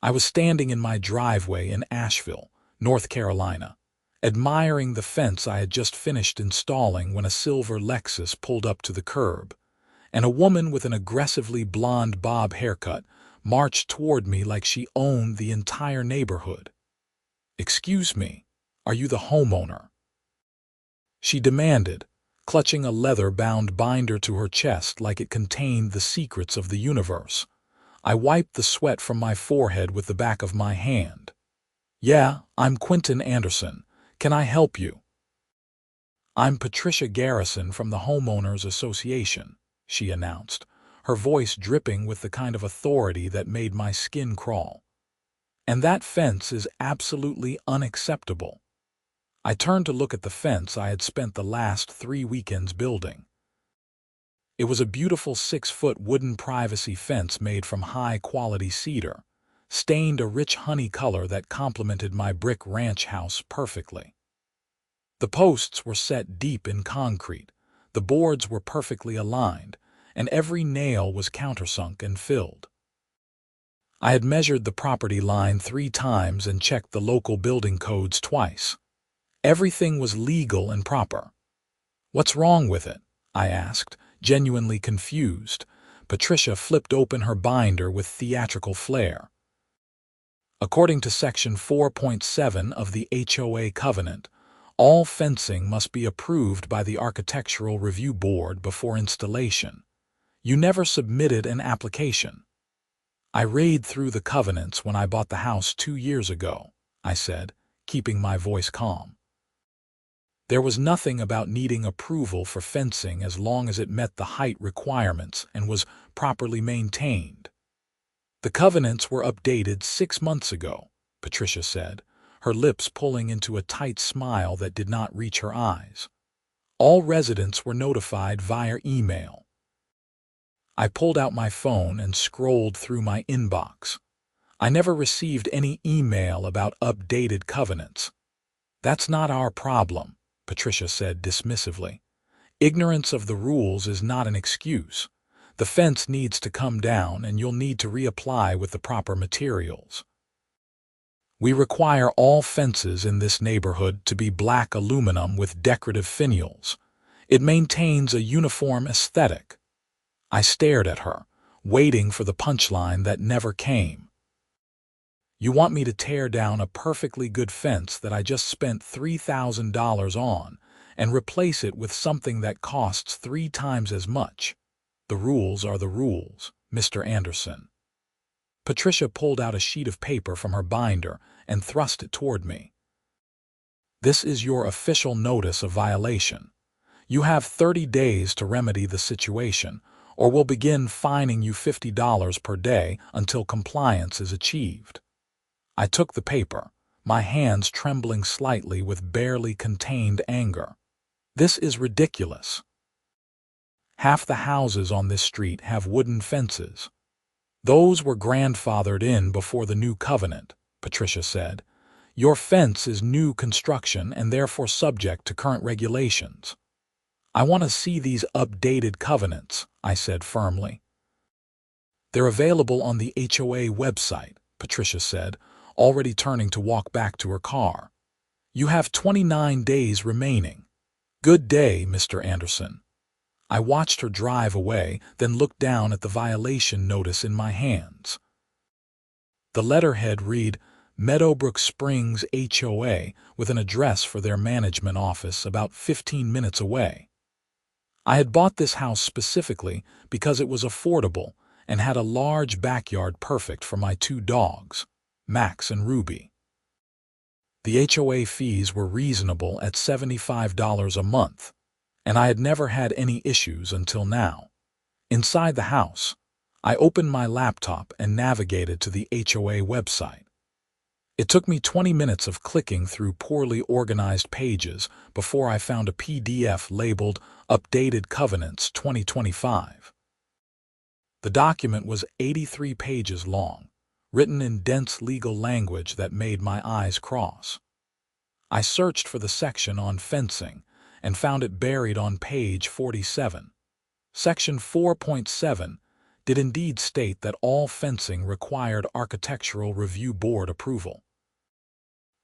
I was standing in my driveway in Asheville, North Carolina, admiring the fence I had just finished installing when a silver Lexus pulled up to the curb, and a woman with an aggressively blonde bob haircut marched toward me like she owned the entire neighborhood. "Excuse me, are you the homeowner?" she demanded, clutching a leather-bound binder to her chest like it contained the secrets of the universe. I wiped the sweat from my forehead with the back of my hand. "Yeah, I'm Quinton Anderson. Can I help you?" "I'm Patricia Garrison from the Homeowners Association," she announced, her voice dripping with the kind of authority that made my skin crawl. "And that fence is absolutely unacceptable." I turned to look at the fence I had spent the last 3 weekends building. It was a beautiful 6-foot wooden privacy fence made from high-quality cedar, stained a rich honey color that complemented my brick ranch house perfectly. The posts were set deep in concrete, the boards were perfectly aligned, and every nail was countersunk and filled. I had measured the property line 3 times and checked the local building codes twice. Everything was legal and proper. "What's wrong with it?" I asked, genuinely confused. Patricia flipped open her binder with theatrical flair. "According to Section 4.7 of the HOA covenant, all fencing must be approved by the Architectural Review Board before installation. You never submitted an application." "I read through the covenants when I bought the house 2 years ago," I said, keeping my voice calm. There was nothing about needing approval for fencing as long as it met the height requirements and was properly maintained. "The covenants were updated 6 months ago," Patricia said, her lips pulling into a tight smile that did not reach her eyes. "All residents were notified via email." I pulled out my phone and scrolled through my inbox. I never received any email about updated covenants. "That's not our problem," Patricia said dismissively. "Ignorance of the rules is not an excuse. The fence needs to come down and you'll need to reapply with the proper materials. We require all fences in this neighborhood to be black aluminum with decorative finials. It maintains a uniform aesthetic." I stared at her, waiting for the punchline that never came. "You want me to tear down a perfectly good fence that I just spent $3,000 on and replace it with something that costs 3 times as much? The rules are the rules, Mr. Anderson." Patricia pulled out a sheet of paper from her binder and thrust it toward me. "This is your official notice of violation. You have 30 days to remedy the situation, or we'll begin fining you $50 per day until compliance is achieved." I took the paper, my hands trembling slightly with barely contained anger. "This is ridiculous. Half the houses on this street have wooden fences. Those were grandfathered in before the new covenant," Patricia said. "Your fence is new construction and therefore subject to current regulations." "I want to see these updated covenants," I said firmly. "They're available on the HOA website," Patricia said, already turning to walk back to her car. "You have 29 days remaining." "Good day, Mr. Anderson." I watched her drive away, then looked down at the violation notice in my hands. The letterhead read, Meadowbrook Springs HOA, with an address for their management office about 15 minutes away. I had bought this house specifically because it was affordable and had a large backyard perfect for my 2 dogs, Max and Ruby. The HOA fees were reasonable at $75 a month, and I had never had any issues until now. Inside the house, I opened my laptop and navigated to the HOA website. It took me 20 minutes of clicking through poorly organized pages before I found a PDF labeled Updated Covenants 2025. The document was 83 pages long, written in dense legal language that made my eyes cross. I searched for the section on fencing and found it buried on page 47. Section 4.7 did indeed state that all fencing required Architectural Review Board approval.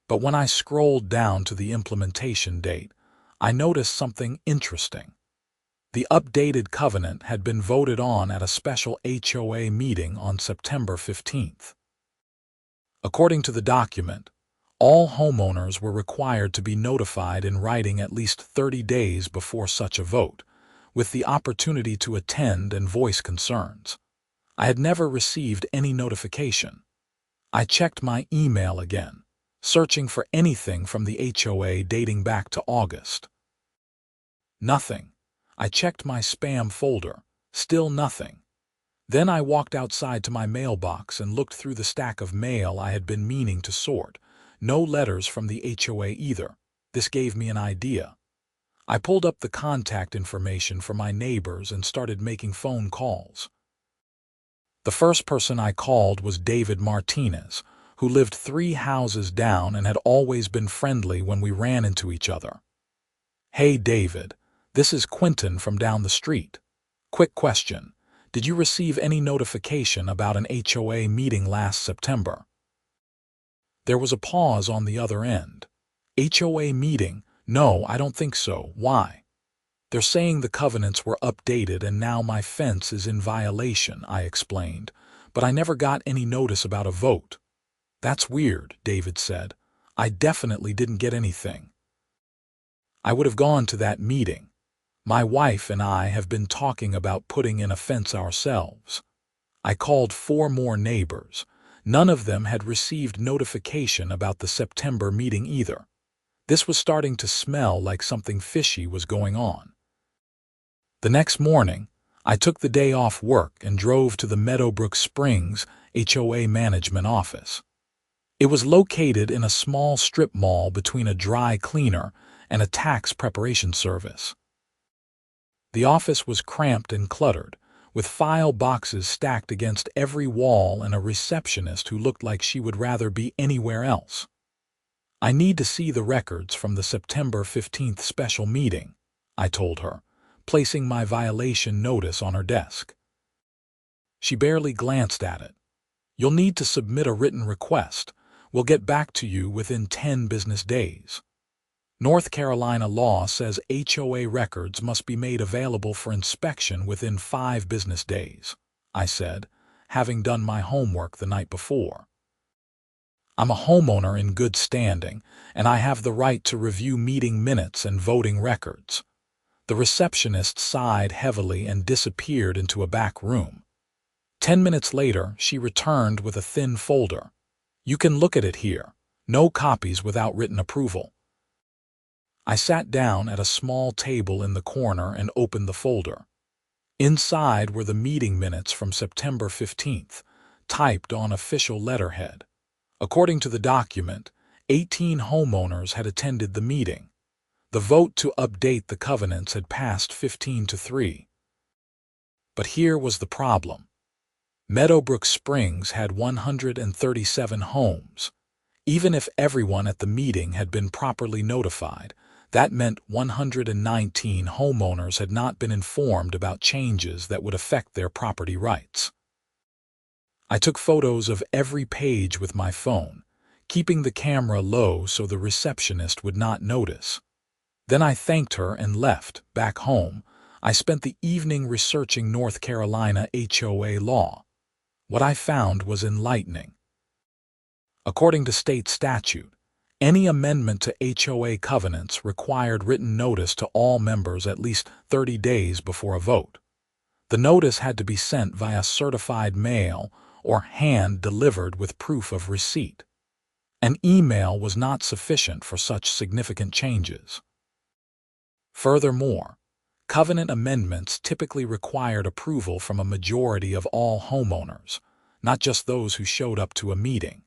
But when I scrolled down to the implementation date, I noticed something interesting. The updated covenant had been voted on at a special HOA meeting on September 15th. According to the document, all homeowners were required to be notified in writing at least 30 days before such a vote, with the opportunity to attend and voice concerns. I had never received any notification. I checked my email again, searching for anything from the HOA dating back to August. Nothing. I checked my spam folder. Still nothing. Then I walked outside to my mailbox and looked through the stack of mail I had been meaning to sort. No letters from the HOA either. This gave me an idea. I pulled up the contact information for my neighbors and started making phone calls. The first person I called was David Martinez, who lived 3 houses down and had always been friendly when we ran into each other. "Hey David, this is Quinton from down the street. Quick question. Did you receive any notification about an HOA meeting last September?" There was a pause on the other end. "HOA meeting? No, I don't think so. Why?" "They're saying the covenants were updated and now my fence is in violation," I explained, "but I never got any notice about a vote." "That's weird," David said. "I definitely didn't get anything." I would have gone to that meeting. My wife and I have been talking about putting in a fence ourselves. I called 4 more neighbors. None of them had received notification about the September meeting either. This was starting to smell like something fishy was going on. The next morning, I took the day off work and drove to the Meadowbrook Springs HOA management office. It was located in a small strip mall between a dry cleaner and a tax preparation service. The office was cramped and cluttered, with file boxes stacked against every wall and a receptionist who looked like she would rather be anywhere else. "I need to see the records from the September 15th special meeting," I told her, placing my violation notice on her desk. She barely glanced at it. "You'll need to submit a written request. We'll get back to you within 10 business days. North Carolina law says HOA records must be made available for inspection within 5 business days," I said, having done my homework the night before. "I'm a homeowner in good standing, and I have the right to review meeting minutes and voting records." The receptionist sighed heavily and disappeared into a back room. 10 minutes later, she returned with a thin folder. "You can look at it here. No copies without written approval." I sat down at a small table in the corner and opened the folder. Inside were the meeting minutes from September 15th, typed on official letterhead. According to the document, 18 homeowners had attended the meeting. The vote to update the covenants had passed 15-3. But here was the problem. Meadowbrook Springs had 137 homes. Even if everyone at the meeting had been properly notified, that meant 119 homeowners had not been informed about changes that would affect their property rights. I took photos of every page with my phone, keeping the camera low so the receptionist would not notice. Then I thanked her and left. Back home, I spent the evening researching North Carolina HOA law. What I found was enlightening. According to state statute, any amendment to HOA covenants required written notice to all members at least 30 days before a vote. The notice had to be sent via certified mail or hand-delivered with proof of receipt. An email was not sufficient for such significant changes. Furthermore, covenant amendments typically required approval from a majority of all homeowners, not just those who showed up to a meeting.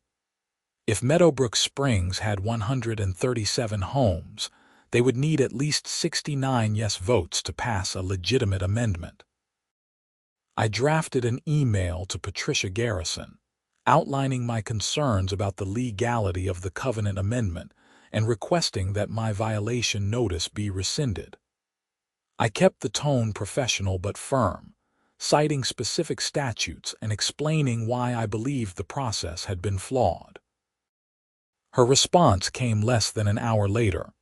If Meadowbrook Springs had 137 homes, they would need at least 69 yes votes to pass a legitimate amendment. I drafted an email to Patricia Garrison, outlining my concerns about the legality of the covenant amendment and requesting that my violation notice be rescinded. I kept the tone professional but firm, citing specific statutes and explaining why I believed the process had been flawed. Her response came less than an hour later.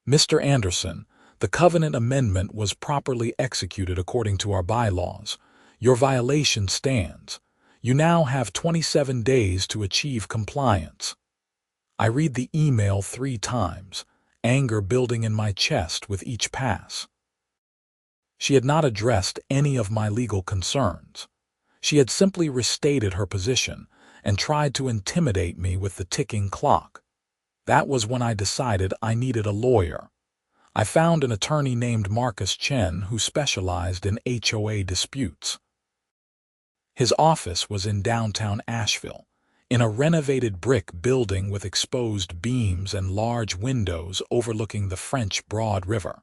"Mr. Anderson, the covenant amendment was properly executed according to our bylaws. Your violation stands. You now have 27 days to achieve compliance." I read the email 3 times, anger building in my chest with each pass. She had not addressed any of my legal concerns. She had simply restated her position and tried to intimidate me with the ticking clock. That was when I decided I needed a lawyer. I found an attorney named Marcus Chen who specialized in HOA disputes. His office was in downtown Asheville, in a renovated brick building with exposed beams and large windows overlooking the French Broad River.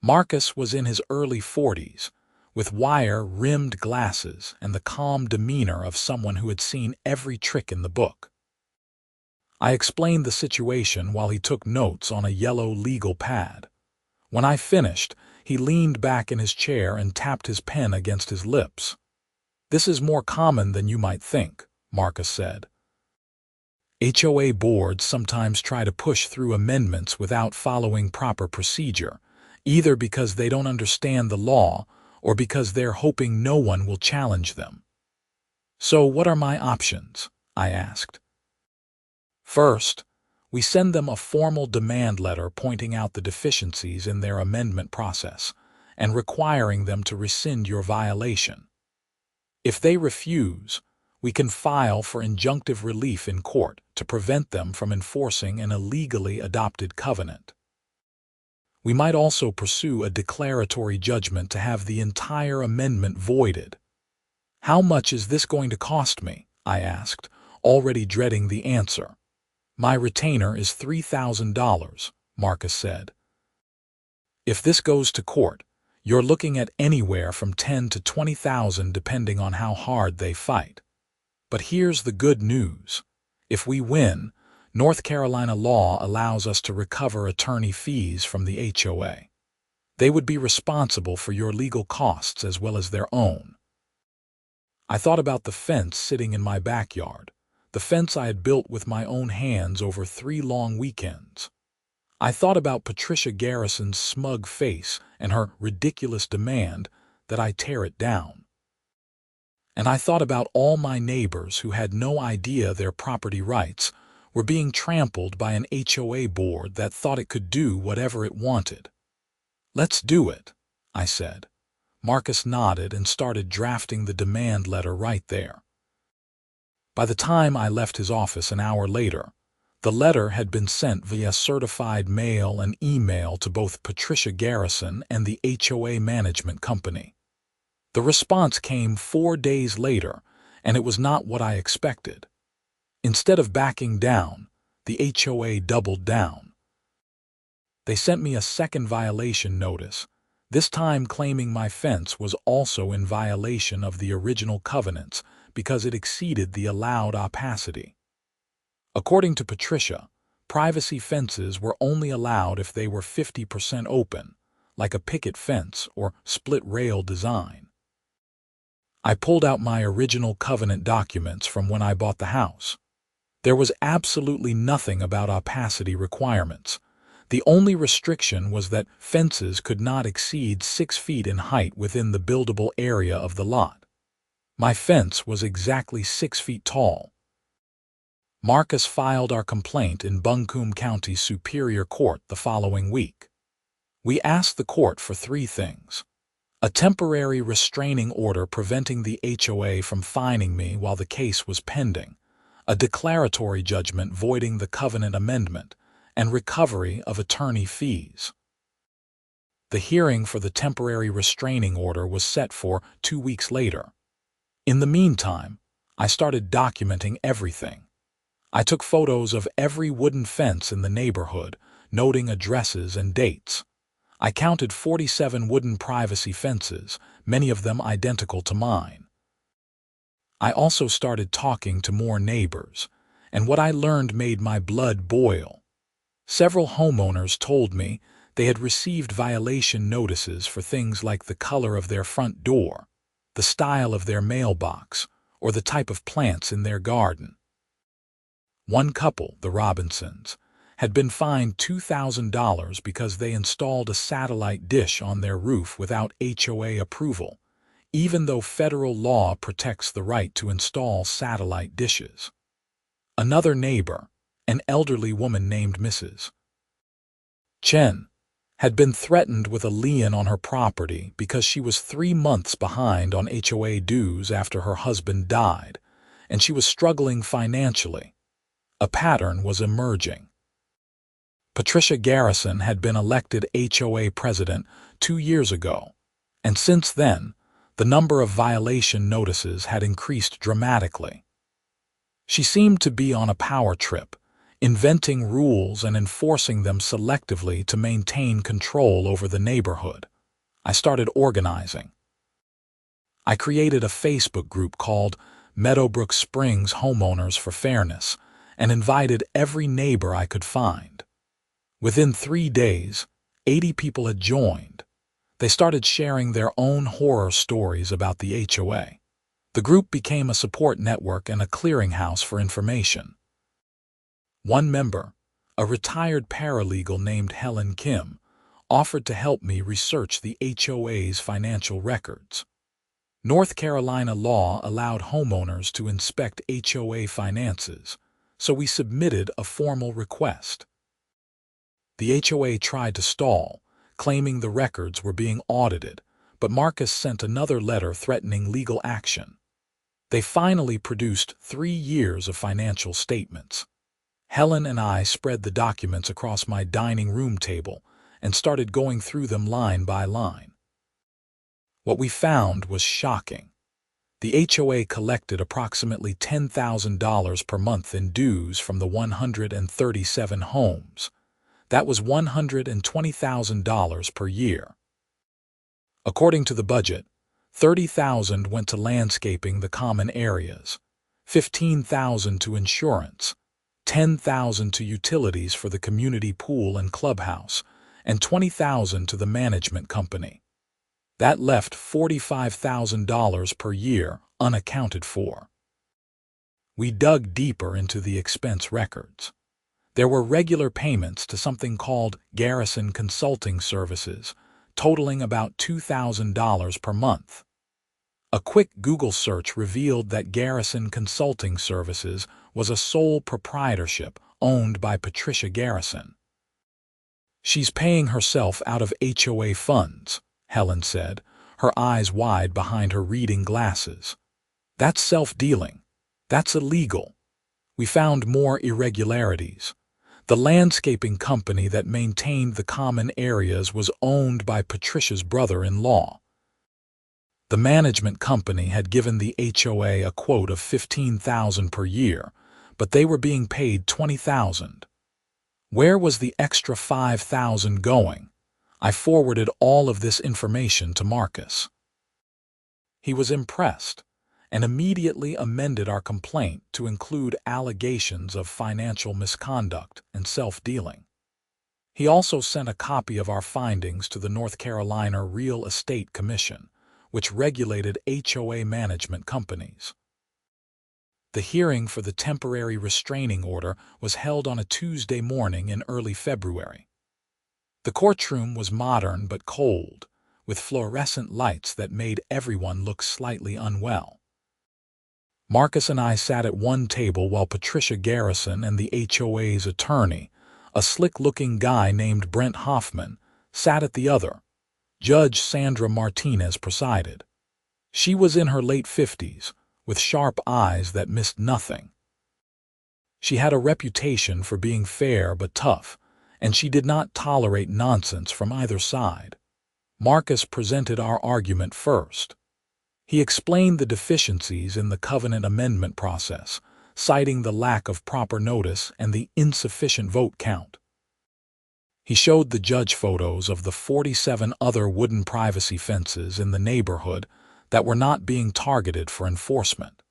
Marcus was in his early 40s, with wire-rimmed glasses and the calm demeanor of someone who had seen every trick in the book. I explained the situation while he took notes on a yellow legal pad. When I finished, he leaned back in his chair and tapped his pen against his lips. "This is more common than you might think," Marcus said. "HOA boards sometimes try to push through amendments without following proper procedure, either because they don't understand the law or because they're hoping no one will challenge them." "So what are my options?" I asked. "First, we send them a formal demand letter pointing out the deficiencies in their amendment process and requiring them to rescind your violation. If they refuse, we can file for injunctive relief in court to prevent them from enforcing an illegally adopted covenant. We might also pursue a declaratory judgment to have the entire amendment voided." "How much is this going to cost me?" I asked, already dreading the answer. "My retainer is $3,000, Marcus said. "If this goes to court, you're looking at anywhere from $10,000 to $20,000 depending on how hard they fight. But here's the good news. If we win, North Carolina law allows us to recover attorney fees from the HOA. They would be responsible for your legal costs as well as their own." I thought about the fence sitting in my backyard, the fence I had built with my own hands over 3 long weekends. I thought about Patricia Garrison's smug face and her ridiculous demand that I tear it down. And I thought about all my neighbors who had no idea their property rights were being trampled by an HOA board that thought it could do whatever it wanted. "Let's do it," I said. Marcus nodded and started drafting the demand letter right there. By the time I left his office an hour later, the letter had been sent via certified mail and email to both Patricia Garrison and the HOA management company. The response came 4 days later, and it was not what I expected. Instead of backing down, the HOA doubled down. They sent me a second violation notice, this time claiming my fence was also in violation of the original covenants because it exceeded the allowed opacity. According to Patricia, privacy fences were only allowed if they were 50% open, like a picket fence or split-rail design. I pulled out my original covenant documents from when I bought the house. There was absolutely nothing about opacity requirements. The only restriction was that fences could not exceed 6 feet in height within the buildable area of the lot. My fence was exactly 6 feet tall. Marcus filed our complaint in Buncombe County Superior Court the following week. We asked the court for 3 things: a temporary restraining order preventing the HOA from fining me while the case was pending, a declaratory judgment voiding the covenant amendment, and recovery of attorney fees. The hearing for the temporary restraining order was set for 2 weeks later. In the meantime, I started documenting everything. I took photos of every wooden fence in the neighborhood, noting addresses and dates. I counted 47 wooden privacy fences, many of them identical to mine. I also started talking to more neighbors, and what I learned made my blood boil. Several homeowners told me they had received violation notices for things like the color of their front door. the style of their mailbox, or the type of plants in their garden. One couple, the Robinsons, had been fined $2,000 because they installed a satellite dish on their roof without HOA approval, even though federal law protects the right to install satellite dishes. Another neighbor, an elderly woman named Mrs. Chen, had been threatened with a lien on her property because she was 3 months behind on HOA dues after her husband died, and she was struggling financially. A pattern was emerging. Patricia Garrison had been elected HOA president 2 years ago, and since then, the number of violation notices had increased dramatically. She seemed to be on a power trip, inventing rules and enforcing them selectively to maintain control over the neighborhood. I started organizing. I created a Facebook group called Meadowbrook Springs Homeowners for Fairness and invited every neighbor I could find. Within 3 days, 80 people had joined. They started sharing their own horror stories about the HOA. The group became a support network and a clearinghouse for information. One member, a retired paralegal named Helen Kim, offered to help me research the HOA's financial records. North Carolina law allowed homeowners to inspect HOA finances, so we submitted a formal request. The HOA tried to stall, claiming the records were being audited, but Marcus sent another letter threatening legal action. They finally produced 3 years of financial statements. Helen and I spread the documents across my dining room table and started going through them line by line. What we found was shocking. The HOA collected approximately $10,000 per month in dues from the 137 homes. That was $120,000 per year. According to the budget, $30,000 went to landscaping the common areas, $15,000 to insurance, $10,000 to utilities for the community pool and clubhouse, and $20,000 to the management company. That left $45,000 per year unaccounted for. We dug deeper into the expense records. There were regular payments to something called Garrison Consulting Services, totaling about $2,000 per month. A quick Google search revealed that Garrison Consulting Services was a sole proprietorship owned by Patricia Garrison. "She's paying herself out of HOA funds," Helen said, her eyes wide behind her reading glasses. "That's self-dealing. That's illegal." We found more irregularities. The landscaping company that maintained the common areas was owned by Patricia's brother-in-law. The management company had given the HOA a quote of $15,000 per year, but they were being paid $20,000. Where was the extra $5,000 going? I forwarded all of this information to Marcus. He was impressed and immediately amended our complaint to include allegations of financial misconduct and self-dealing. He also sent a copy of our findings to the North Carolina Real Estate Commission, which regulated HOA management companies. The hearing for the temporary restraining order was held on a Tuesday morning in early February. The courtroom was modern but cold, with fluorescent lights that made everyone look slightly unwell. Marcus and I sat at one table while Patricia Garrison and the HOA's attorney, a slick-looking guy named Brent Hoffman, sat at the other. Judge Sandra Martinez presided. She was in her late 50s, with sharp eyes that missed nothing. She had a reputation for being fair but tough, and she did not tolerate nonsense from either side. Marcus presented our argument first. He explained the deficiencies in the covenant amendment process, citing the lack of proper notice and the insufficient vote count. He showed the judge photos of the 47 other wooden privacy fences in the neighborhood that were not being targeted for enforcement.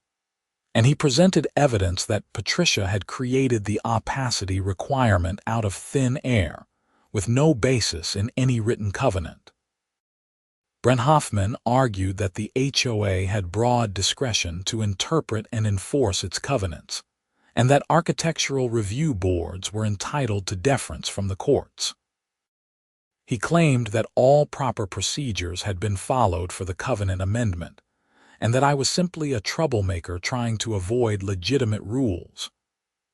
And he presented evidence that Patricia had created the opacity requirement out of thin air, with no basis in any written covenant. Brent Hoffman argued that the HOA had broad discretion to interpret and enforce its covenants, and that architectural review boards were entitled to deference from the courts. He claimed that all proper procedures had been followed for the covenant amendment, and that I was simply a troublemaker trying to avoid legitimate rules.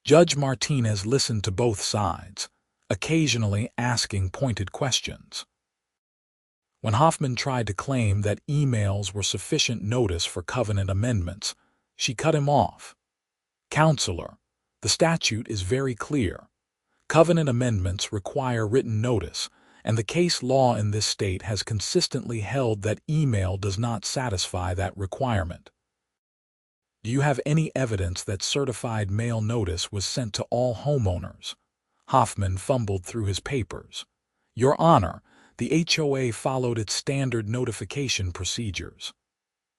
Judge Martinez listened to both sides, occasionally asking pointed questions. When Hoffman tried to claim that emails were sufficient notice for covenant amendments, she cut him off. "Counselor, the statute is very clear. Covenant amendments require written notice, and the case law in this state has consistently held that email does not satisfy that requirement. Do you have any evidence that certified mail notice was sent to all homeowners?" Hoffman fumbled through his papers. "Your Honor, the HOA followed its standard notification procedures."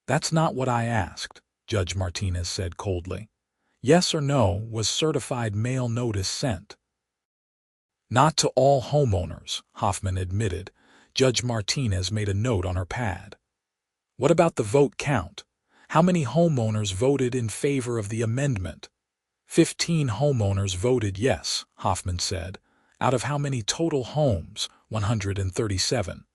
"That's not what I asked," Judge Martinez said coldly. "Yes or no, was certified mail notice sent?" "Not to all homeowners," Hoffman admitted. Judge Martinez made a note on her pad. "What about the vote count? How many homeowners voted in favor of the amendment?" 15 homeowners voted yes, Hoffman said. "Out of how many total homes?" 137.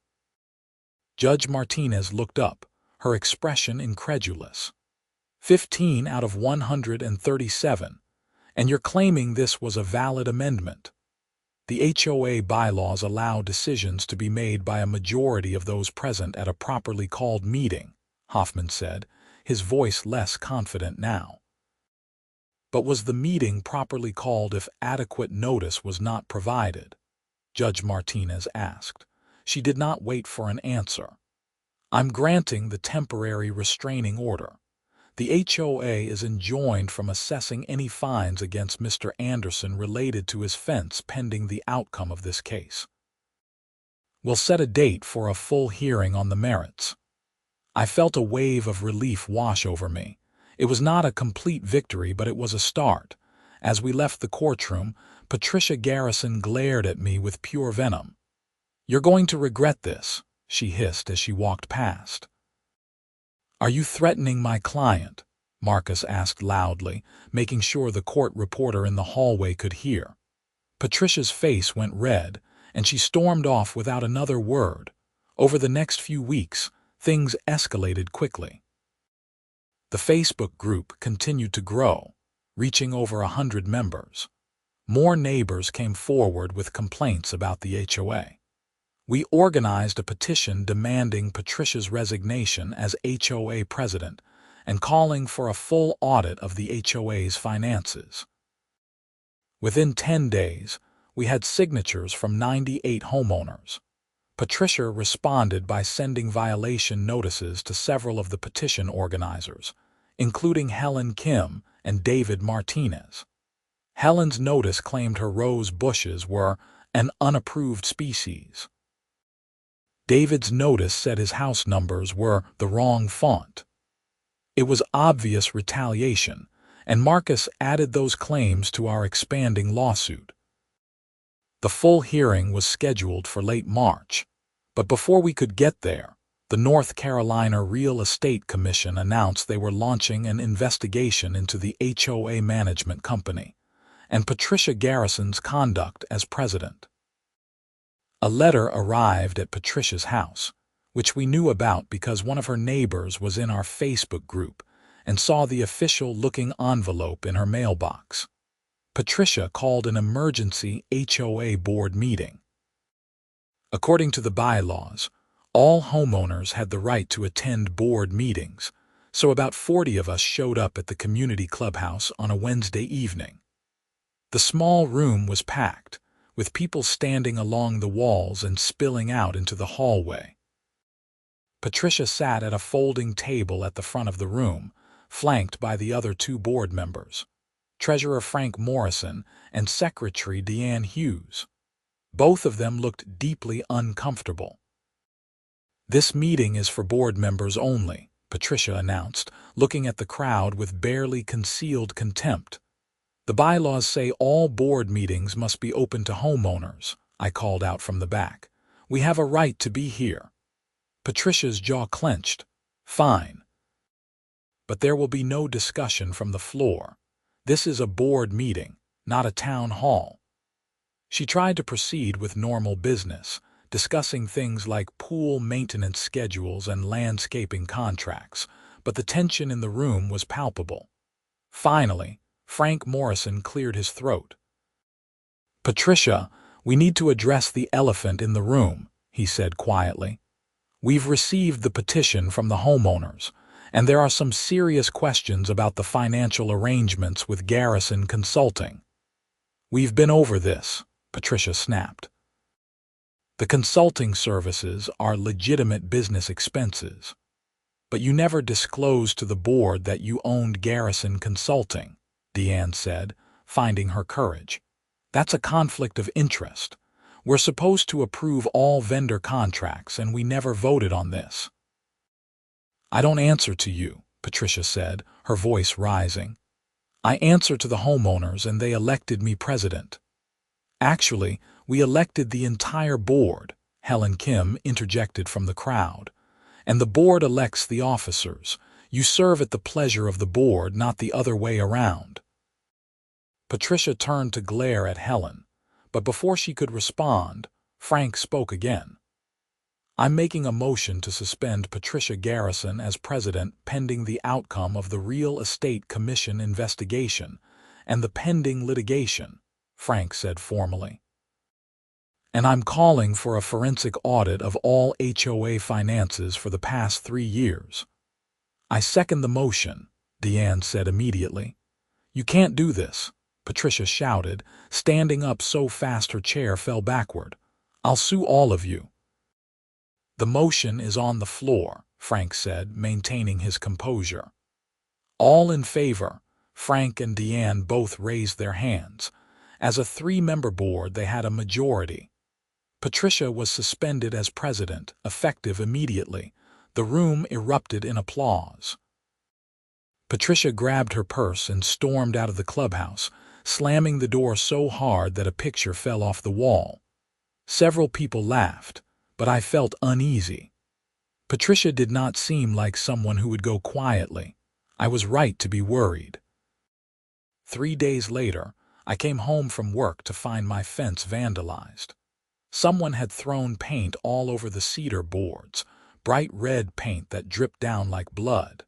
Judge Martinez looked up, her expression incredulous. 15 out of 137, and you're claiming this was a valid amendment? "The HOA bylaws allow decisions to be made by a majority of those present at a properly called meeting," Hoffman said, his voice less confident now. "But was the meeting properly called if adequate notice was not provided?" Judge Martinez asked. She did not wait for an answer. "I'm granting the temporary restraining order. The HOA is enjoined from assessing any fines against Mr. Anderson related to his fence pending the outcome of this case. We'll set a date for a full hearing on the merits." I felt a wave of relief wash over me. It was not a complete victory, but it was a start. As we left the courtroom, Patricia Garrison glared at me with pure venom. "You're going to regret this," she hissed as she walked past. "Are you threatening my client?" Marcus asked loudly, making sure the court reporter in the hallway could hear. Patricia's face went red, and she stormed off without another word. Over the next few weeks, things escalated quickly. The Facebook group continued to grow, reaching over 100 members. More neighbors came forward with complaints about the HOA. We organized a petition demanding Patricia's resignation as HOA president and calling for a full audit of the HOA's finances. Within 10 days, we had signatures from 98 homeowners. Patricia responded by sending violation notices to several of the petition organizers, including Helen Kim and David Martinez. Helen's notice claimed her rose bushes were an unapproved species. David's notice said his house numbers were the wrong font. It was obvious retaliation, and Marcus added those claims to our expanding lawsuit. The full hearing was scheduled for late March, but before we could get there, the North Carolina Real Estate Commission announced they were launching an investigation into the HOA management company and Patricia Garrison's conduct as president. A letter arrived at Patricia's house, which we knew about because one of her neighbors was in our Facebook group and saw the official-looking envelope in her mailbox. Patricia called an emergency HOA board meeting. According to the bylaws, all homeowners had the right to attend board meetings, so about 40 of us showed up at the community clubhouse on a Wednesday evening. The small room was packed, with people standing along the walls and spilling out into the hallway. Patricia sat at a folding table at the front of the room, flanked by the other 2 board members, Treasurer Frank Morrison and Secretary Deanne Hughes. Both of them looked deeply uncomfortable. "This meeting is for board members only," Patricia announced, looking at the crowd with barely concealed contempt. "The bylaws say all board meetings must be open to homeowners," I called out from the back. "We have a right to be here." Patricia's jaw clenched. Fine. But there will be no discussion from the floor. This is a board meeting, not a town hall. She tried to proceed with normal business, discussing things like pool maintenance schedules and landscaping contracts, but the tension in the room was palpable. Finally, Frank Morrison cleared his throat. "Patricia, we need to address the elephant in the room," he said quietly. "We've received the petition from the homeowners, and there are some serious questions about the financial arrangements with Garrison Consulting." "We've been over this," Patricia snapped. "The consulting services are legitimate business expenses. But you never disclosed to the board that you owned Garrison Consulting," Deanne said, finding her courage. "That's a conflict of interest. We're supposed to approve all vendor contracts, and we never voted on this." "I don't answer to you," Patricia said, her voice rising. "I answer to the homeowners, and they elected me president." "Actually, we elected the entire board," Helen Kim interjected from the crowd. "And the board elects the officers. You serve at the pleasure of the board, not the other way around." Patricia turned to glare at Helen, but before she could respond, Frank spoke again. "I'm making a motion to suspend Patricia Garrison as president pending the outcome of the Real Estate Commission investigation and the pending litigation," Frank said formally. "And I'm calling for a forensic audit of all HOA finances for the past 3 years." "I second the motion," Deanne said immediately. "You can't do this," Patricia shouted, standing up so fast her chair fell backward. "I'll sue all of you." "The motion is on the floor," Frank said, maintaining his composure. "All in favor." Frank and Deanne both raised their hands. As a 3-member board, they had a majority. Patricia was suspended as president, effective immediately. The room erupted in applause. Patricia grabbed her purse and stormed out of the clubhouse, slamming the door so hard that a picture fell off the wall. Several people laughed, but I felt uneasy. Patricia did not seem like someone who would go quietly. I was right to be worried. 3 days later, I came home from work to find my fence vandalized. Someone had thrown paint all over the cedar boards, bright red paint that dripped down like blood.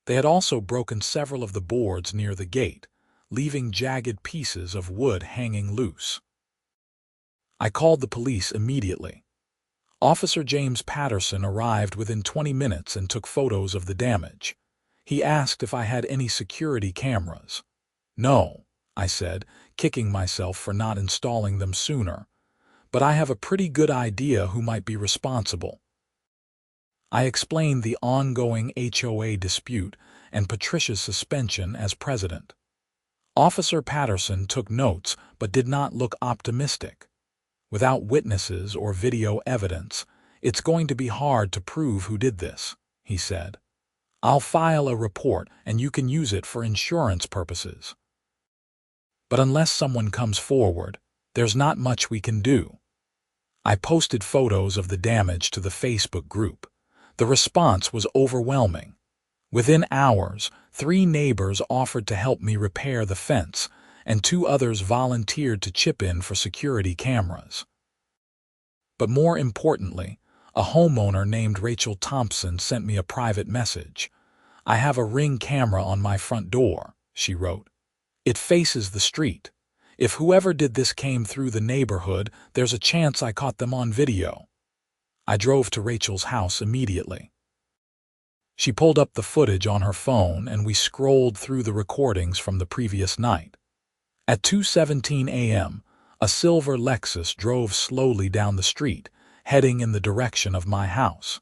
They had also broken several of the boards near the gate, leaving jagged pieces of wood hanging loose. I called the police immediately. Officer James Patterson arrived within 20 minutes and took photos of the damage. He asked if I had any security cameras. "No," I said, kicking myself for not installing them sooner. "But I have a pretty good idea who might be responsible." I explained the ongoing HOA dispute and Patricia's suspension as president. Officer Patterson took notes but did not look optimistic. "Without witnesses or video evidence, it's going to be hard to prove who did this," he said. "I'll file a report and you can use it for insurance purposes. But unless someone comes forward, there's not much we can do." I posted photos of the damage to the Facebook group. The response was overwhelming. Within hours, 3 neighbors offered to help me repair the fence, and 2 others volunteered to chip in for security cameras. But more importantly, a homeowner named Rachel Thompson sent me a private message. "I have a Ring camera on my front door," she wrote. "It faces the street. If whoever did this came through the neighborhood, there's a chance I caught them on video." I drove to Rachel's house immediately. She pulled up the footage on her phone and we scrolled through the recordings from the previous night. At 2:17 a.m., a silver Lexus drove slowly down the street, heading in the direction of my house.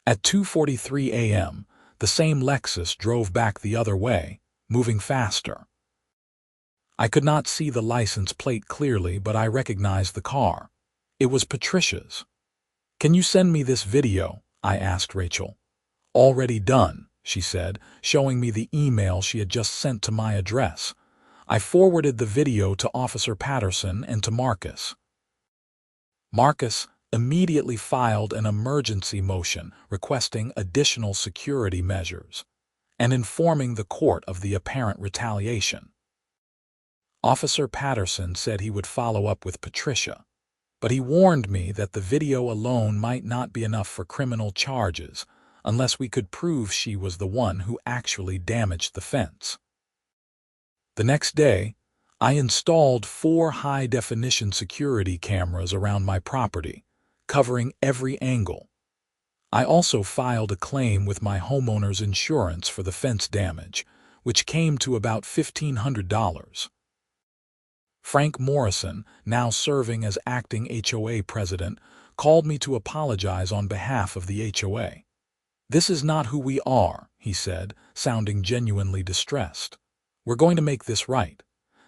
At 2:43 a.m., the same Lexus drove back the other way, moving faster. I could not see the license plate clearly, but I recognized the car. It was Patricia's. "Can you send me this video?" I asked Rachel. "Already done," she said, showing me the email she had just sent to my address. I forwarded the video to Officer Patterson and to Marcus. "Marcus, immediately filed an emergency motion requesting additional security measures and informing the court of the apparent retaliation. Officer Patterson said he would follow up with Patricia, but he warned me that the video alone might not be enough for criminal charges unless we could prove she was the one who actually damaged the fence. The next day, I installed 4 high-definition security cameras around my property, covering every angle. I also filed a claim with my homeowner's insurance for the fence damage, which came to about $1,500. Frank Morrison, now serving as acting HOA president, called me to apologize on behalf of the HOA. "This is not who we are," he said, sounding genuinely distressed. "We're going to make this right.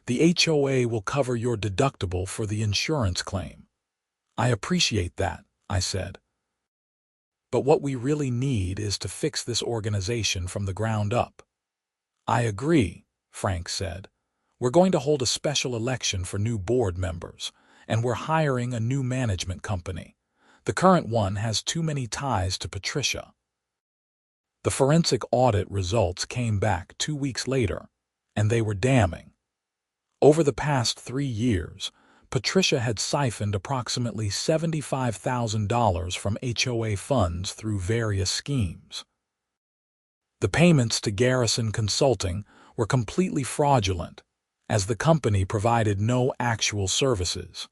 The HOA will cover your deductible for the insurance claim." "I appreciate that," I said. "But what we really need is to fix this organization from the ground up." "I agree," Frank said. "We're going to hold a special election for new board members, and we're hiring a new management company. The current one has too many ties to Patricia." The forensic audit results came back 2 weeks later, and they were damning. Over the past 3 years, Patricia had siphoned approximately $75,000 from HOA funds through various schemes. The payments to Garrison Consulting were completely fraudulent, as the company provided no actual services.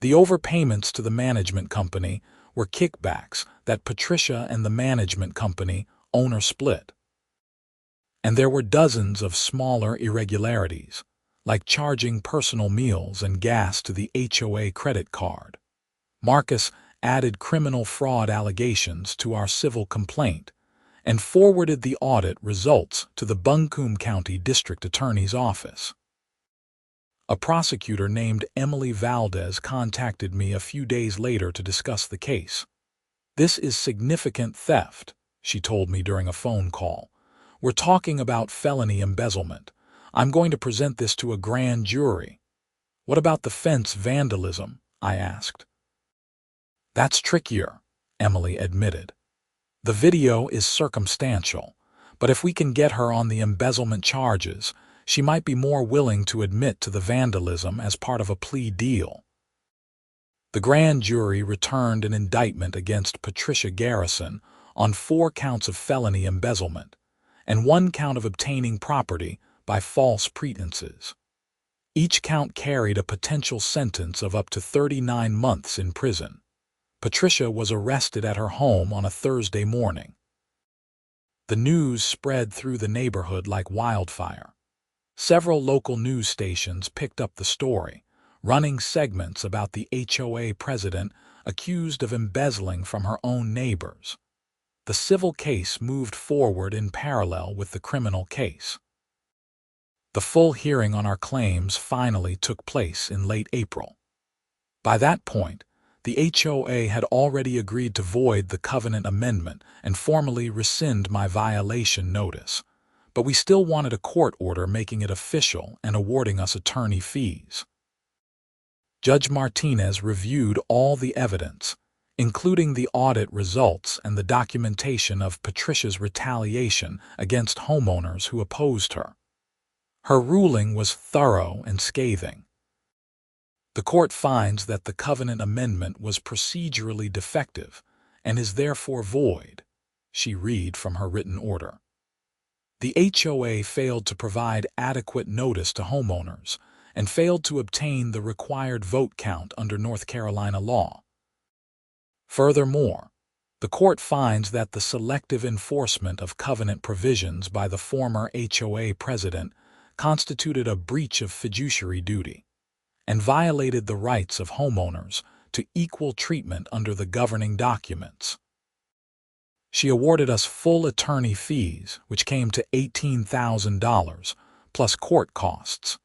The overpayments to the management company were kickbacks that Patricia and the management company owner split. And there were dozens of smaller irregularities, like charging personal meals and gas to the HOA credit card. Marcus added criminal fraud allegations to our civil complaint and forwarded the audit results to the Buncombe County District Attorney's Office. A prosecutor named Emily Valdez contacted me a few days later to discuss the case. "This is significant theft," she told me during a phone call. "We're talking about felony embezzlement. I'm going to present this to a grand jury." "What about the fence vandalism?" I asked. "That's trickier," Emily admitted. "The video is circumstantial, but if we can get her on the embezzlement charges, she might be more willing to admit to the vandalism as part of a plea deal." The grand jury returned an indictment against Patricia Garrison on 4 counts of felony embezzlement and 1 count of obtaining property by false pretenses. Each count carried a potential sentence of up to 39 months in prison. Patricia was arrested at her home on a Thursday morning. The news spread through the neighborhood like wildfire. Several local news stations picked up the story, running segments about the HOA president accused of embezzling from her own neighbors. The civil case moved forward in parallel with the criminal case. The full hearing on our claims finally took place in late April. By that point, the HOA had already agreed to void the covenant amendment and formally rescind my violation notice, but we still wanted a court order making it official and awarding us attorney fees. Judge Martinez reviewed all the evidence, including the audit results and the documentation of Patricia's retaliation against homeowners who opposed her. Her ruling was thorough and scathing. "The court finds that the covenant amendment was procedurally defective and is therefore void," she read from her written order. "The HOA failed to provide adequate notice to homeowners and failed to obtain the required vote count under North Carolina law. Furthermore, the court finds that the selective enforcement of covenant provisions by the former HOA president constituted a breach of fiduciary duty and violated the rights of homeowners to equal treatment under the governing documents." She awarded us full attorney fees, which came to $18,000, plus court costs.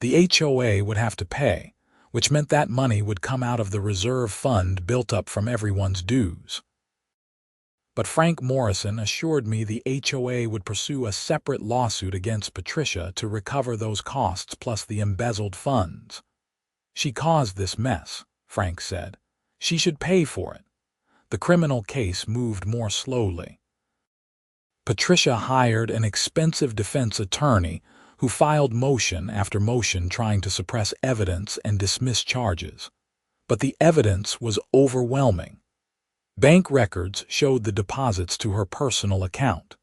The HOA would have to pay, which meant that money would come out of the reserve fund built up from everyone's dues. But Frank Morrison assured me the HOA would pursue a separate lawsuit against Patricia to recover those costs plus the embezzled funds. "She caused this mess," Frank said. She should pay for it. The criminal case moved more slowly. Patricia hired an expensive defense attorney who filed motion after motion trying to suppress evidence and dismiss charges. But the evidence was overwhelming. Bank records showed the deposits to her personal account.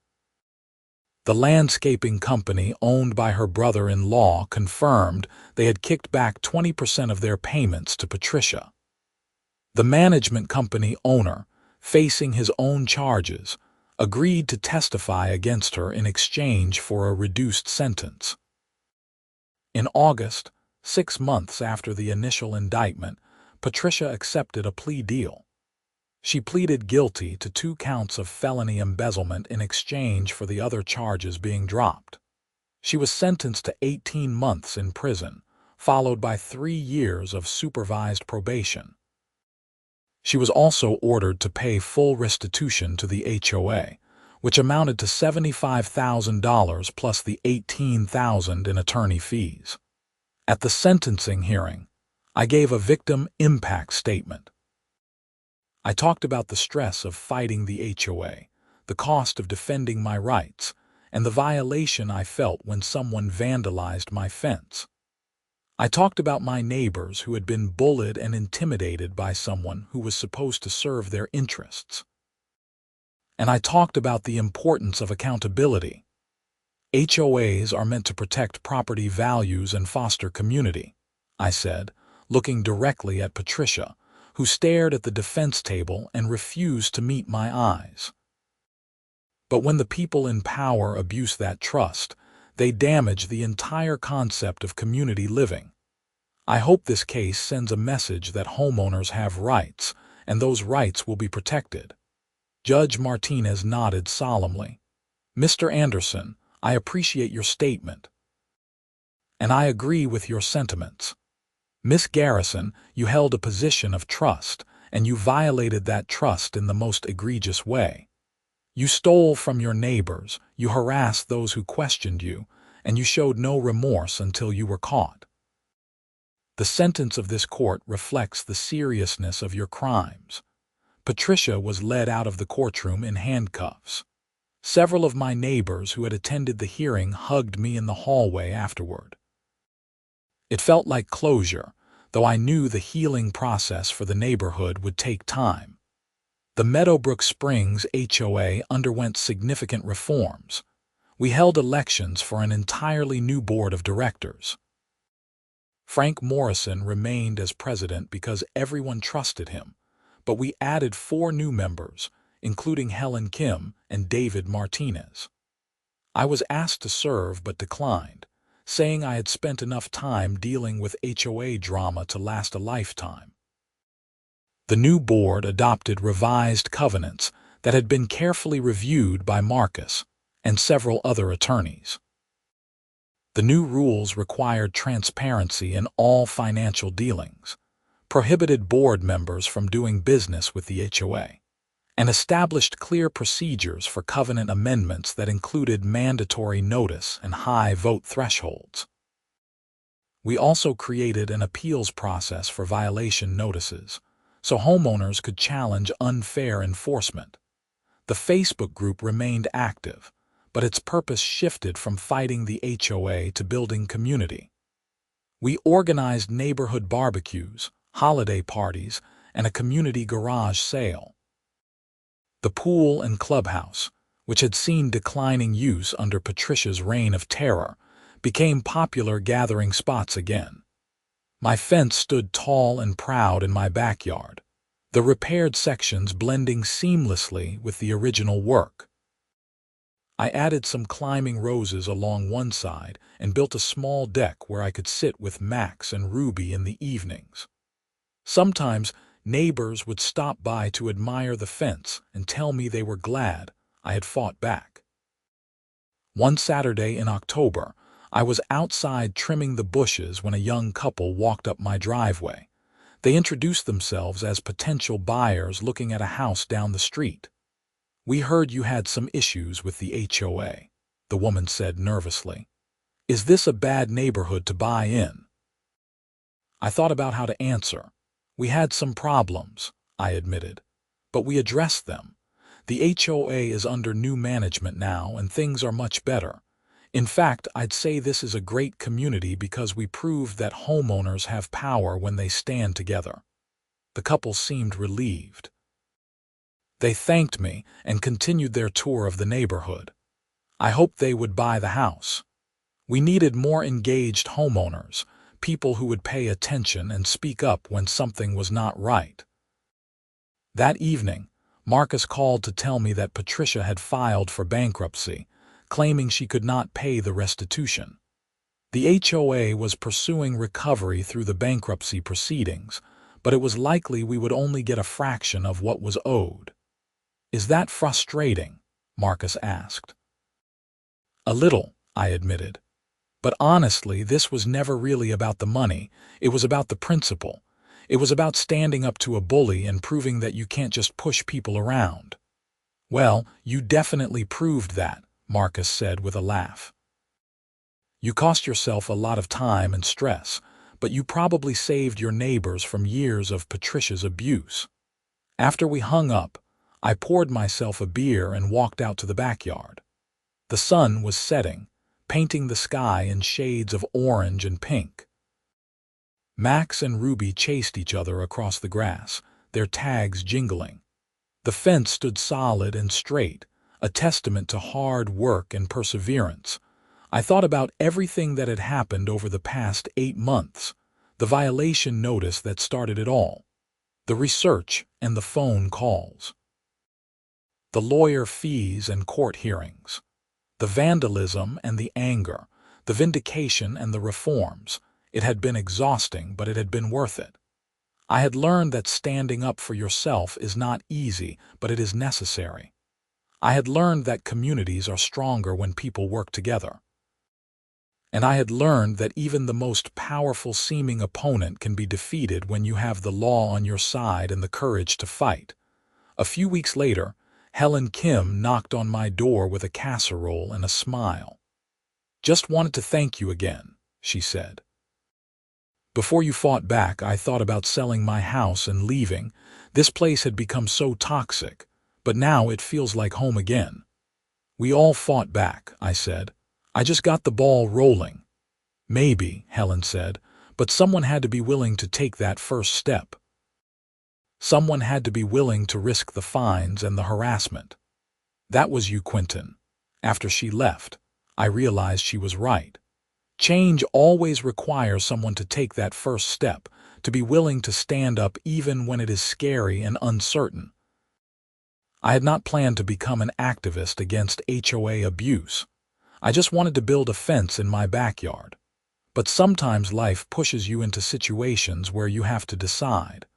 The landscaping company owned by her brother-in-law confirmed they had kicked back 20% of their payments to Patricia. The management company owner, facing his own charges, agreed to testify against her in exchange for a reduced sentence. In August, 6 months after the initial indictment, Patricia accepted a plea deal. She pleaded guilty to 2 counts of felony embezzlement in exchange for the other charges being dropped. She was sentenced to 18 months in prison, followed by 3 years of supervised probation. She was also ordered to pay full restitution to the HOA, which amounted to $75,000 plus the $18,000 in attorney fees. At the sentencing hearing, I gave a victim impact statement. I talked about the stress of fighting the HOA, the cost of defending my rights, and the violation I felt when someone vandalized my fence. I talked about my neighbors who had been bullied and intimidated by someone who was supposed to serve their interests. And I talked about the importance of accountability. HOAs are meant to protect property values and foster community, I said, looking directly at Patricia, who stared at the defense table and refused to meet my eyes. But when the people in power abuse that trust, they damage the entire concept of community living. I hope this case sends a message that homeowners have rights, and those rights will be protected. Judge Martinez nodded solemnly. Mr. Anderson, I appreciate your statement. And I agree with your sentiments. Miss Garrison, you held a position of trust, and you violated that trust in the most egregious way. You stole from your neighbors, you harassed those who questioned you, and you showed no remorse until you were caught. The sentence of this court reflects the seriousness of your crimes. Patricia was led out of the courtroom in handcuffs. Several of my neighbors who had attended the hearing hugged me in the hallway afterward. It felt like closure, though I knew the healing process for the neighborhood would take time. The Meadowbrook Springs HOA underwent significant reforms. We held elections for an entirely new board of directors. Frank Morrison remained as president because everyone trusted him, but we added 4 new members, including Helen Kim and David Martinez. I was asked to serve but declined, saying I had spent enough time dealing with HOA drama to last a lifetime. The new board adopted revised covenants that had been carefully reviewed by Marcus and several other attorneys. The new rules required transparency in all financial dealings, prohibited board members from doing business with the HOA, and established clear procedures for covenant amendments that included mandatory notice and high vote thresholds. We also created an appeals process for violation notices, so homeowners could challenge unfair enforcement. The Facebook group remained active, but its purpose shifted from fighting the HOA to building community. We organized neighborhood barbecues, holiday parties, and a community garage sale. The pool and clubhouse, which had seen declining use under Patricia's reign of terror, became popular gathering spots again. My fence stood tall and proud in my backyard, the repaired sections blending seamlessly with the original work. I added some climbing roses along one side and built a small deck where I could sit with Max and Ruby in the evenings. Sometimes neighbors would stop by to admire the fence and tell me they were glad I had fought back. One Saturday in October, I was outside trimming the bushes when a young couple walked up my driveway. They introduced themselves as potential buyers looking at a house down the street. "We heard you had some issues with the HOA," the woman said nervously. "Is this a bad neighborhood to buy in?" I thought about how to answer. We had some problems, I admitted, but we addressed them. The HOA is under new management now and things are much better. In fact, I'd say this is a great community because we proved that homeowners have power when they stand together. The couple seemed relieved. They thanked me and continued their tour of the neighborhood. I hoped they would buy the house. We needed more engaged homeowners, people who would pay attention and speak up when something was not right. That evening, Marcus called to tell me that Patricia had filed for bankruptcy, claiming she could not pay the restitution. The HOA was pursuing recovery through the bankruptcy proceedings, but it was likely we would only get a fraction of what was owed. "Is that frustrating?" Marcus asked. "A little," I admitted. "But honestly, this was never really about the money. It was about the principle. It was about standing up to a bully and proving that you can't just push people around." "Well, you definitely proved that," Marcus said with a laugh. "You cost yourself a lot of time and stress, but you probably saved your neighbors from years of Patricia's abuse." After we hung up, I poured myself a beer and walked out to the backyard. The sun was setting, painting the sky in shades of orange and pink. Max and Ruby chased each other across the grass, their tags jingling. The fence stood solid and straight, a testament to hard work and perseverance. I thought about everything that had happened over the past 8 months, the violation notice that started it all, the research and the phone calls, the lawyer fees and court hearings, the vandalism and the anger, the vindication and the reforms. It had been exhausting, but it had been worth it. I had learned that standing up for yourself is not easy, but it is necessary. I had learned that communities are stronger when people work together. And I had learned that even the most powerful-seeming opponent can be defeated when you have the law on your side and the courage to fight. A few weeks later, Helen Kim knocked on my door with a casserole and a smile. "Just wanted to thank you again," she said. "Before you fought back, I thought about selling my house and leaving. This place had become so toxic, but now it feels like home again." "We all fought back," I said. "I just got the ball rolling." "Maybe," Helen said, "but someone had to be willing to take that first step. Someone had to be willing to risk the fines and the harassment. That was you, Quinton." After she left, I realized she was right. Change always requires someone to take that first step, to be willing to stand up even when it is scary and uncertain. I had not planned to become an activist against HOA abuse. I just wanted to build a fence in my backyard. But sometimes life pushes you into situations where you have to decide.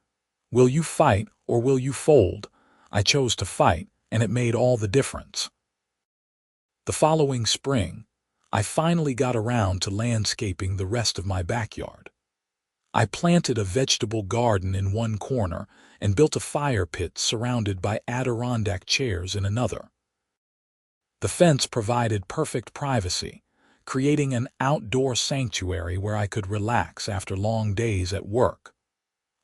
Will you fight or will you fold? I chose to fight, and it made all the difference. The following spring, I finally got around to landscaping the rest of my backyard. I planted a vegetable garden in one corner and built a fire pit surrounded by Adirondack chairs in another. The fence provided perfect privacy, creating an outdoor sanctuary where I could relax after long days at work.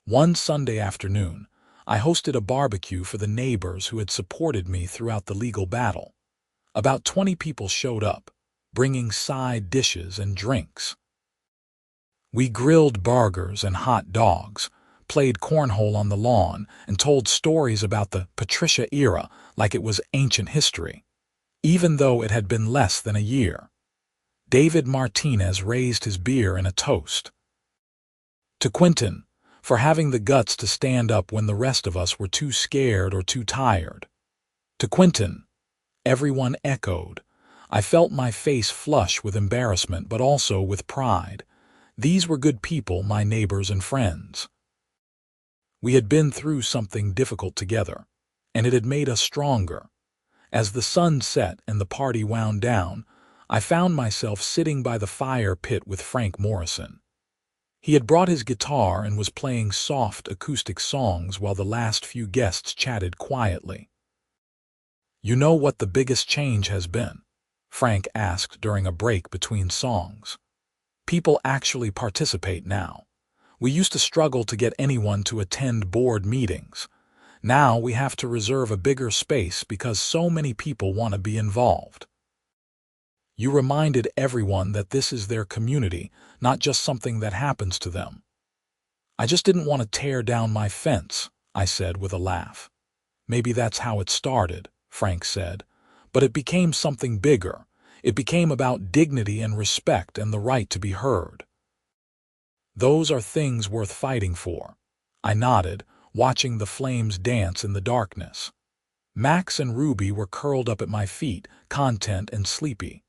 One Sunday afternoon, I hosted a barbecue for the neighbors who had supported me throughout the legal battle. About 20 people showed up, bringing side dishes and drinks. We grilled burgers and hot dogs, played cornhole on the lawn, and told stories about the Patricia era like it was ancient history, even though it had been less than a year. David Martinez raised his beer in a toast. To Quinton, for having the guts to stand up when the rest of us were too scared or too tired. To Quinton, everyone echoed. I felt my face flush with embarrassment but also with pride. These were good people, my neighbors and friends. We had been through something difficult together, and it had made us stronger. As the sun set and the party wound down, I found myself sitting by the fire pit with Frank Morrison. He had brought his guitar and was playing soft acoustic songs while the last few guests chatted quietly. "You know what the biggest change has been?" Frank asked during a break between songs. "People actually participate now. We used to struggle to get anyone to attend board meetings. Now we have to reserve a bigger space because so many people want to be involved. You reminded everyone that this is their community, not just something that happens to them. I just didn't want to tear down my fence, I said with a laugh. Maybe that's how it started, Frank said, but it became something bigger. It became about dignity and respect and the right to be heard. Those are things worth fighting for. I nodded, watching the flames dance in the darkness. Max and Ruby were curled up at my feet, content and sleepy.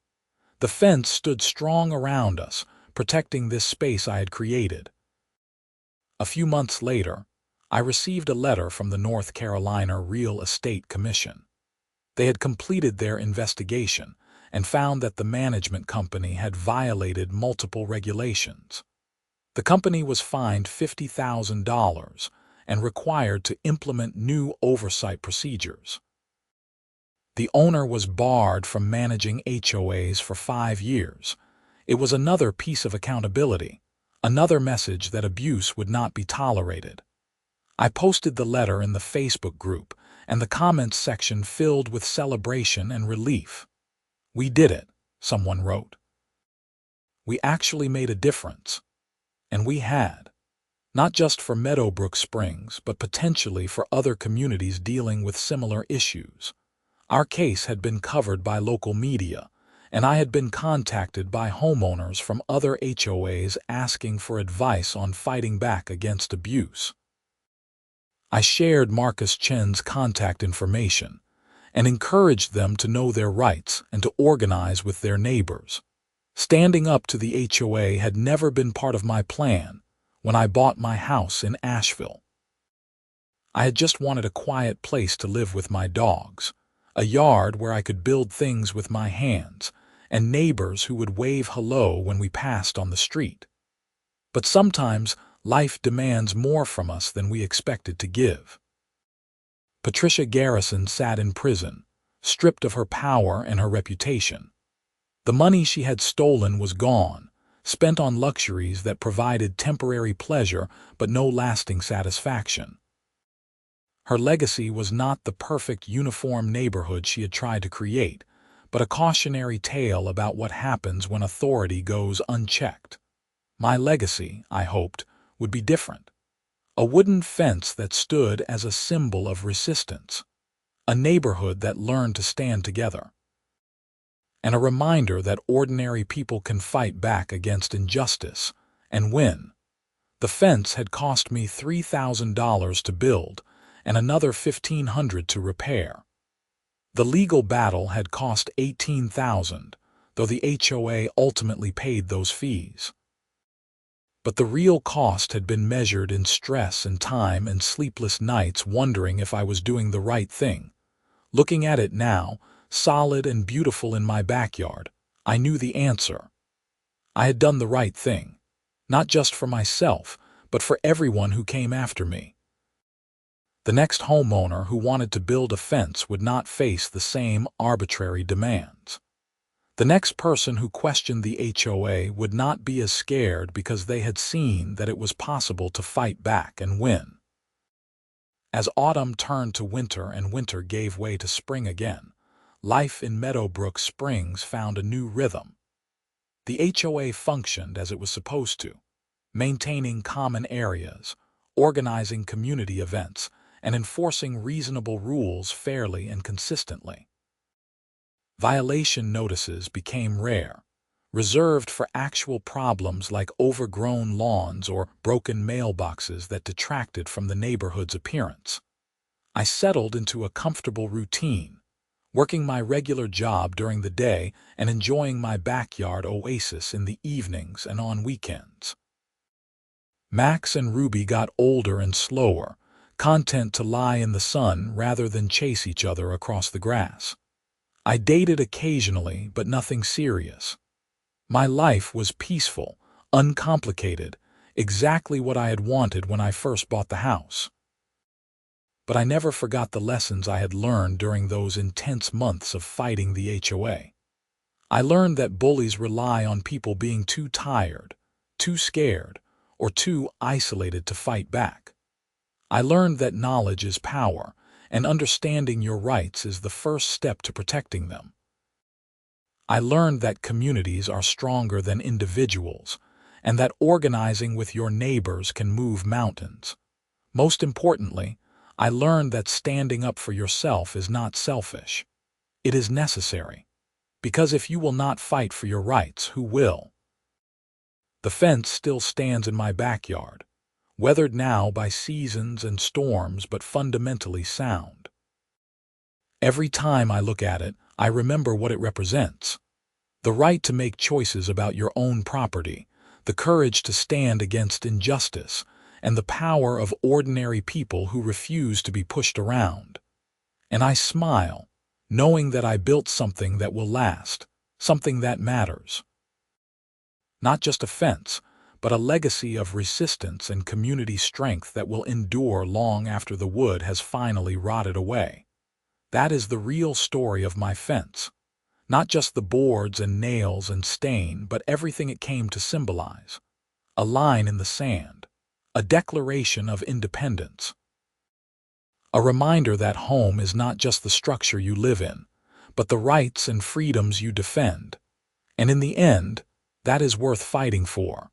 The fence stood strong around us, protecting this space I had created. A few months later, I received a letter from the North Carolina Real Estate Commission. They had completed their investigation and found that the management company had violated multiple regulations. The company was fined $50,000 and required to implement new oversight procedures. The owner was barred from managing HOAs for 5 years. It was another piece of accountability, another message that abuse would not be tolerated. I posted the letter in the Facebook group, and the comments section filled with celebration and relief. "We did it," someone wrote. "We actually made a difference." And we had. Not just for Meadowbrook Springs, but potentially for other communities dealing with similar issues. Our case had been covered by local media, and I had been contacted by homeowners from other HOAs asking for advice on fighting back against abuse. I shared Marcus Chen's contact information and encouraged them to know their rights and to organize with their neighbors. Standing up to the HOA had never been part of my plan when I bought my house in Asheville. I had just wanted a quiet place to live with my dogs, a yard where I could build things with my hands, and neighbors who would wave hello when we passed on the street. But sometimes life demands more from us than we expected to give. Patricia Garrison sat in prison, stripped of her power and her reputation. The money she had stolen was gone, spent on luxuries that provided temporary pleasure but no lasting satisfaction. Her legacy was not the perfect uniform neighborhood she had tried to create, but a cautionary tale about what happens when authority goes unchecked. My legacy, I hoped, would be different. A wooden fence that stood as a symbol of resistance. A neighborhood that learned to stand together. And a reminder that ordinary people can fight back against injustice and win. The fence had cost me $3,000 to build and another $1,500 to repair. The legal battle had cost $18,000, though the HOA ultimately paid those fees. But the real cost had been measured in stress and time and sleepless nights wondering if I was doing the right thing. Looking at it now, solid and beautiful in my backyard, I knew the answer. I had done the right thing, not just for myself, but for everyone who came after me. The next homeowner who wanted to build a fence would not face the same arbitrary demands. The next person who questioned the HOA would not be as scared because they had seen that it was possible to fight back and win. As autumn turned to winter and winter gave way to spring again, life in Meadowbrook Springs found a new rhythm. The HOA functioned as it was supposed to, maintaining common areas, organizing community events, and enforcing reasonable rules fairly and consistently. Violation notices became rare, reserved for actual problems like overgrown lawns or broken mailboxes that detracted from the neighborhood's appearance. I settled into a comfortable routine, working my regular job during the day and enjoying my backyard oasis in the evenings and on weekends. Max and Ruby got older and slower, content to lie in the sun rather than chase each other across the grass. I dated occasionally, but nothing serious. My life was peaceful, uncomplicated, exactly what I had wanted when I first bought the house. But I never forgot the lessons I had learned during those intense months of fighting the HOA. I learned that bullies rely on people being too tired, too scared, or too isolated to fight back. I learned that knowledge is power, and understanding your rights is the first step to protecting them. I learned that communities are stronger than individuals, and that organizing with your neighbors can move mountains. Most importantly, I learned that standing up for yourself is not selfish. It is necessary. Because if you will not fight for your rights, who will? The fence still stands in my backyard, weathered now by seasons and storms, but fundamentally sound. Every time I look at it, I remember what it represents. The right to make choices about your own property, the courage to stand against injustice, and the power of ordinary people who refuse to be pushed around. And I smile, knowing that I built something that will last, something that matters. Not just a fence, but a legacy of resistance and community strength that will endure long after the wood has finally rotted away. That is the real story of my fence. Not just the boards and nails and stain, but everything it came to symbolize. A line in the sand, a declaration of independence. A reminder that home is not just the structure you live in, but the rights and freedoms you defend. And in the end, that is worth fighting for.